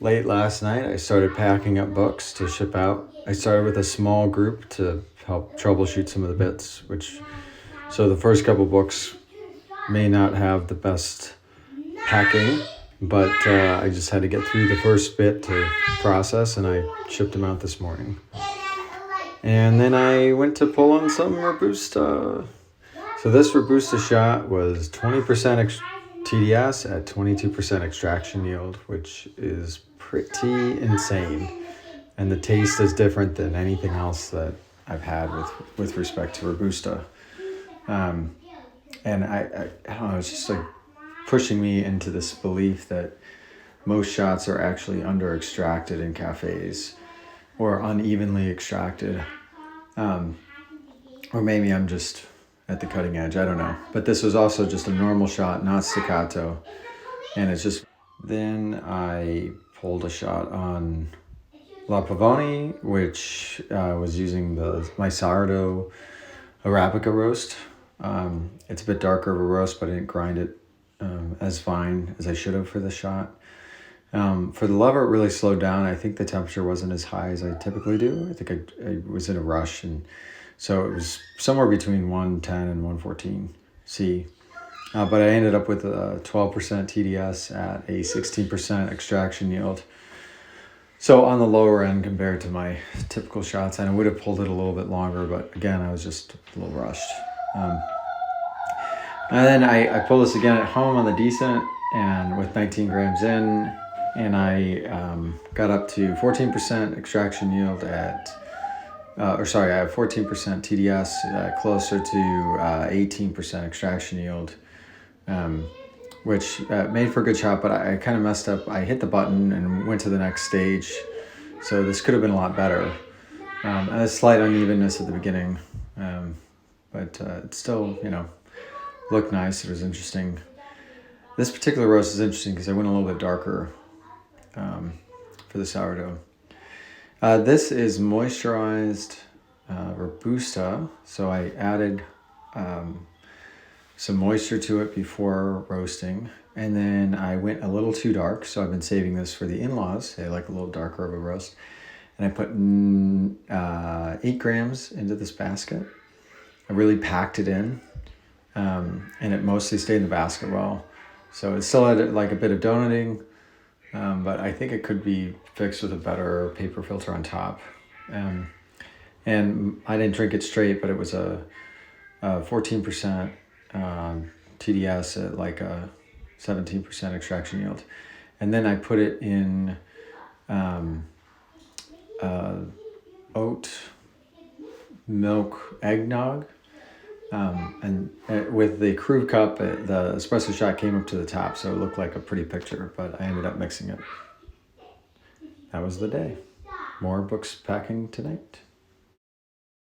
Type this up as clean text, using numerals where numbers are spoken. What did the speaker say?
late last night, I started packing up books to ship out. I started with a small group to help troubleshoot some of the bits, so the first couple books may not have the best packing, but I just had to get through the first bit to process, and I shipped them out this morning. And then I went to pull on some robusta. So this robusta shot was 20% TDS at 22% extraction yield, which is pretty insane. And the taste is different than anything else that I've had with respect to robusta. And I don't know, it's just like pushing me into this belief that most shots are actually under extracted in cafes or unevenly extracted. Or maybe I'm just at the cutting edge, I don't know. But this was also just a normal shot, not staccato. And it's just, then I pulled a shot on La Pavoni, which was using my sourdough Arabica roast. It's a bit darker of a roast, but I didn't grind it as fine as I should have for the shot. For the lever, it really slowed down. I think the temperature wasn't as high as I typically do. I think I was in a rush, and so it was somewhere between 110 and 114 C. But I ended up with a 12% TDS at a 16% extraction yield. So on the lower end compared to my typical shots, and I would have pulled it a little bit longer, but again, I was just a little rushed. And then I pulled this again at home on the decent, and with 19 grams in, and I got up to 14% extraction yield I have 14% TDS, closer to 18% extraction yield, which made for a good shot, but I kind of messed up. I hit the button and went to the next stage, so this could have been a lot better. A slight unevenness at the beginning, but it still, looked nice. It was interesting. This particular roast is interesting because I went a little bit darker for the sourdough. This is moisturized robusta, so I added some moisture to it before roasting, and then I went a little too dark, so I've been saving this for the in-laws. They like a little darker of a roast, and I put 8 grams into this basket. I really packed it in, and it mostly stayed in the basket well, so it still had like a bit of donuting, but I think it could be fixed with a better paper filter on top. And I didn't drink it straight, but it was a 14% TDS at like a 17% extraction yield. And then I put it in oat milk eggnog. And with the crew cup, the espresso shot came up to the top, so it looked like a pretty picture, but I ended up mixing it. That was the day. More books packing tonight.